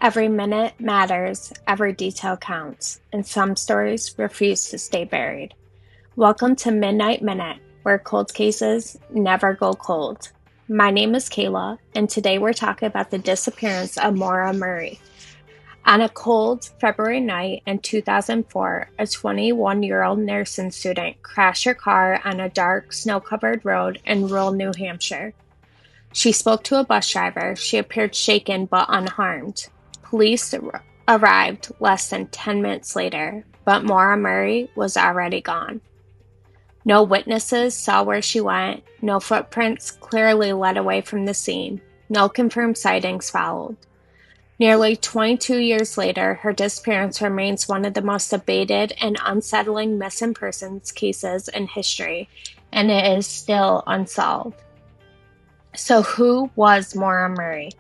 Every minute matters, every detail counts, and some stories refuse to stay buried. Welcome to Midnight Minute, where cold cases never go cold. My name is Kayla, and today we're talking about the disappearance of Maura Murray. On a cold February night in 2004, a 21-year-old nursing student crashed her car on a dark, snow-covered road in rural New Hampshire. She spoke to a bus driver. She appeared shaken but unharmed. Police arrived less than 10 minutes later, but Maura Murray was already gone. No witnesses saw where she went. No footprints clearly led away from the scene. No confirmed sightings followed. Nearly 22 years later, her disappearance remains one of the most debated and unsettling missing persons cases in history, and it is still unsolved. So who was Maura Murray?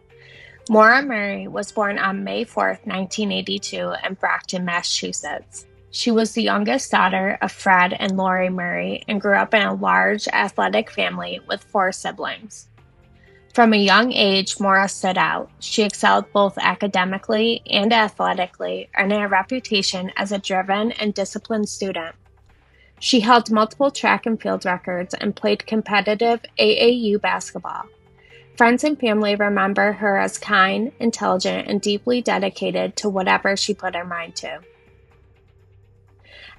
Maura Murray was born on May 4, 1982 in Brockton, Massachusetts. She was the youngest daughter of Fred and Lori Murray and grew up in a large, athletic family with 4 siblings. From a young age, Maura stood out. She excelled both academically and athletically, earning a reputation as a driven and disciplined student. She held multiple track and field records and played competitive AAU basketball. Friends and family remember her as kind, intelligent, and deeply dedicated to whatever she put her mind to.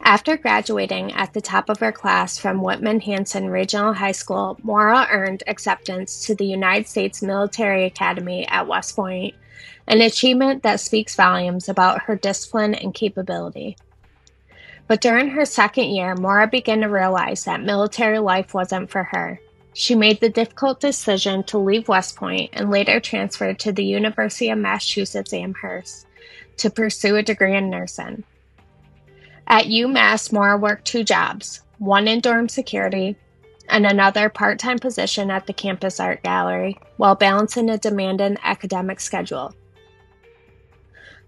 After graduating at the top of her class from Whitman-Hanson Regional High School, Maura earned acceptance to the United States Military Academy at West Point, an achievement that speaks volumes about her discipline and capability. But during her second year, Maura began to realize that military life wasn't for her. She made the difficult decision to leave West Point and later transferred to the University of Massachusetts Amherst to pursue a degree in nursing. At UMass, Maura worked 2 jobs, one in dorm security and another part-time position at the campus art gallery, while balancing a demanding academic schedule.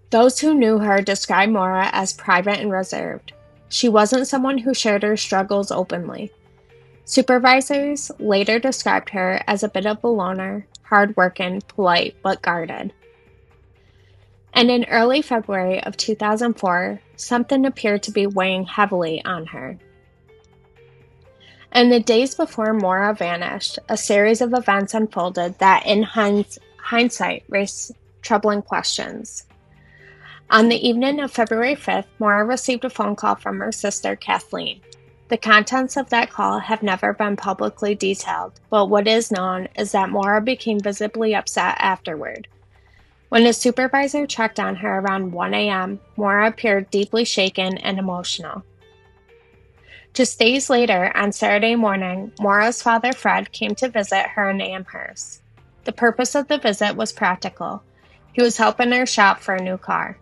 Those who knew her described Maura as private and reserved. She wasn't someone who shared her struggles openly. Supervisors later described her as a bit of a loner, hard-working, polite, but guarded. And in early February of 2004, something appeared to be weighing heavily on her. In the days before Maura vanished, a series of events unfolded that, in hindsight, raised troubling questions. On the evening of February 5th, Maura received a phone call from her sister, Kathleen. The contents of that call have never been publicly detailed, but what is known is that Maura became visibly upset afterward. When a supervisor checked on her around 1 a.m., Maura appeared deeply shaken and emotional. Just days later, on Saturday morning, Maura's father, Fred, came to visit her in Amherst. The purpose of the visit was practical. He was helping her shop for a new car.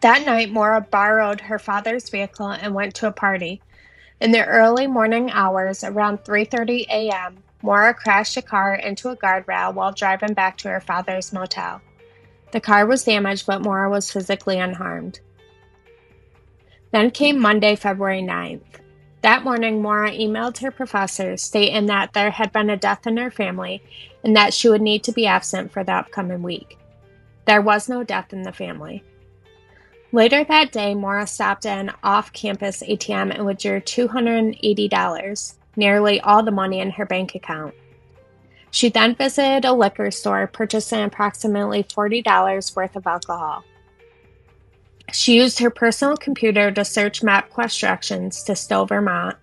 That night, Maura borrowed her father's vehicle and went to a party. In the early morning hours, around 3:30 a.m., Maura crashed a car into a guardrail while driving back to her father's motel. The car was damaged, but Maura was physically unharmed. Then came Monday, February 9th. That morning, Maura emailed her professors stating that there had been a death in her family and that she would need to be absent for the upcoming week. There was no death in the family. Later that day, Maura stopped at an off-campus ATM and withdrew $280, nearly all the money in her bank account. She then visited a liquor store, purchasing approximately $40 worth of alcohol. She used her personal computer to search MapQuest directions to Stowe, Vermont,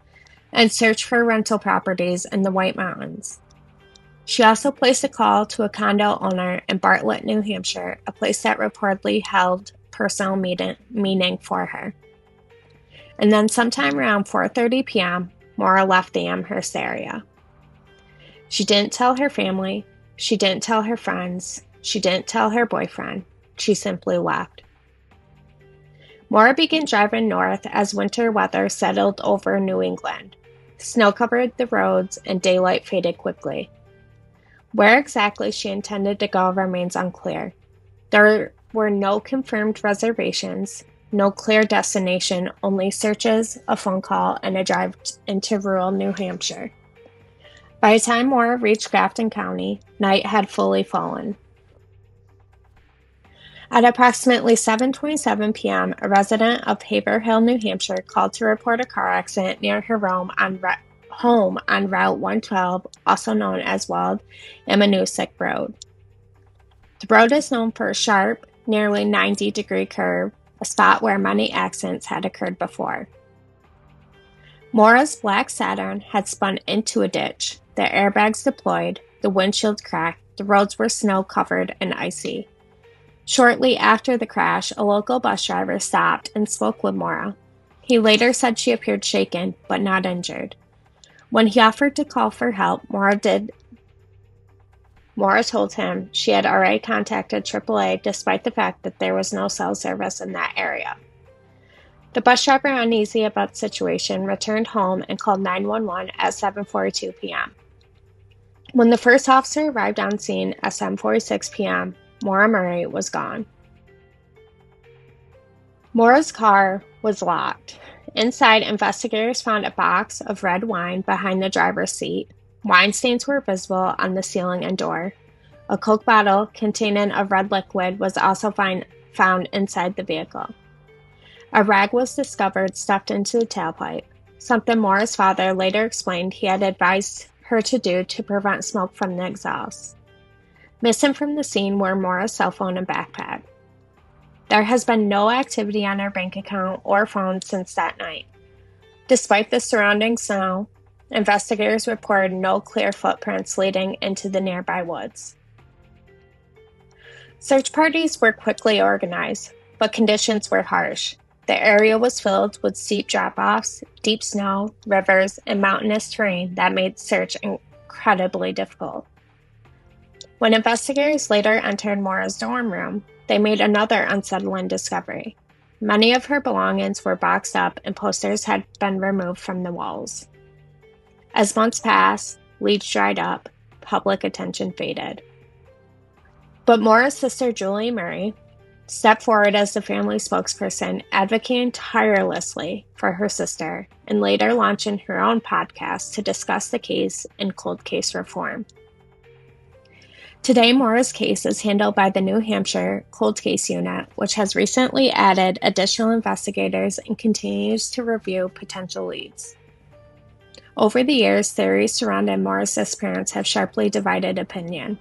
and search for rental properties in the White Mountains. She also placed a call to a condo owner in Bartlett, New Hampshire, a place that reportedly held personal meaning for her. And then sometime around 4:30 p.m., Maura left the Amherst area. She didn't tell her family. She didn't tell her friends. She didn't tell her boyfriend. She simply left. Maura began driving north as winter weather settled over New England. Snow covered the roads and daylight faded quickly. Where exactly she intended to go remains unclear. There were no confirmed reservations, no clear destination, only searches, a phone call, and a drive into rural New Hampshire. By the time Maura reached Grafton County, night had fully fallen. At approximately 7:27 p.m., a resident of Haverhill, New Hampshire, called to report a car accident near her home on Route 112, also known as Wald Amanuensick Road. The road is known for a sharp, nearly 90-degree curve, a spot where many accidents had occurred before. Maura's black Saturn had spun into a ditch, the airbags deployed, the windshield cracked, the roads were snow-covered and icy. Shortly after the crash, a local bus driver stopped and spoke with Maura. He later said she appeared shaken, but not injured. When he offered to call for help, Maura told him she had already contacted AAA despite the fact that there was no cell service in that area. The bus driver, uneasy about the situation, returned home and called 911 at 7:42 p.m. When the first officer arrived on scene at 7:46 p.m., Maura Murray was gone. Maura's car was locked. Inside, investigators found a box of red wine behind the driver's seat. Wine stains were visible on the ceiling and door. A Coke bottle containing a red liquid was also found inside the vehicle. A rag was discovered stuffed into the tailpipe, something Maura's father later explained he had advised her to do to prevent smoke from the exhaust. Missing from the scene were Maura's cell phone and backpack. There has been no activity on her bank account or phone since that night. Despite the surrounding snow, investigators reported no clear footprints leading into the nearby woods. Search parties were quickly organized, but conditions were harsh. The area was filled with steep drop-offs, deep snow, rivers, and mountainous terrain that made search incredibly difficult. When investigators later entered Maura's dorm room, they made another unsettling discovery. Many of her belongings were boxed up and posters had been removed from the walls. As months passed, leads dried up, public attention faded. But Maura's sister, Julie Murray, stepped forward as the family spokesperson, advocating tirelessly for her sister, and later launching her own podcast to discuss the case and cold case reform. Today, Maura's case is handled by the New Hampshire Cold Case Unit, which has recently added additional investigators and continues to review potential leads. Over the years, theories surrounding Maura's disappearance have sharply divided opinion.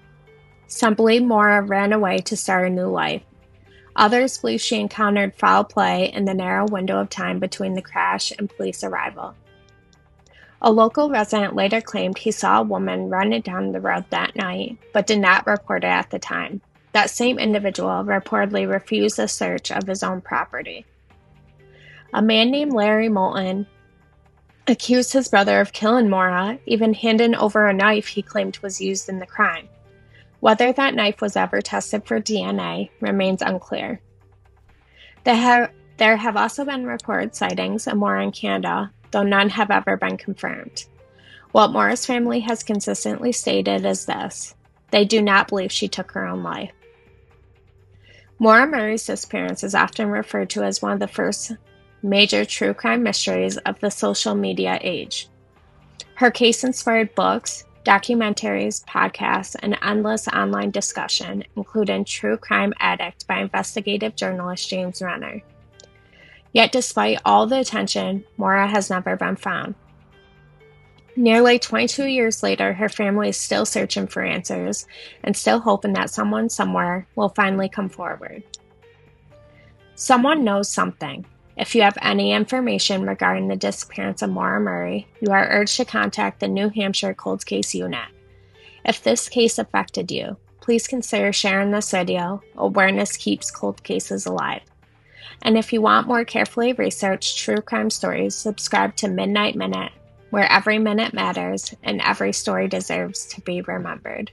Some believe Maura ran away to start a new life. Others believe she encountered foul play in the narrow window of time between the crash and police arrival. A local resident later claimed he saw a woman running down the road that night, but did not report it at the time. That same individual reportedly refused a search of his own property. A man named Larry Moulton accused his brother of killing Maura, even handing over a knife he claimed was used in the crime. Whether that knife was ever tested for DNA remains unclear. There have also been reported sightings of Maura in Canada, though none have ever been confirmed. What Maura's family has consistently stated is this: they do not believe she took her own life. Maura Murray's disappearance is often referred to as one of the first major true crime mysteries of the social media age. Her case inspired books, documentaries, podcasts, and endless online discussion, including True Crime Addict by investigative journalist James Renner. Yet despite all the attention, Maura has never been found. Nearly 22 years later, her family is still searching for answers and still hoping that someone somewhere will finally come forward. Someone knows something. If you have any information regarding the disappearance of Maura Murray, you are urged to contact the New Hampshire Cold Case Unit. If this case affected you, please consider sharing this video. Awareness keeps cold cases alive. And if you want more carefully researched true crime stories, subscribe to Midnight Minute, where every minute matters and every story deserves to be remembered.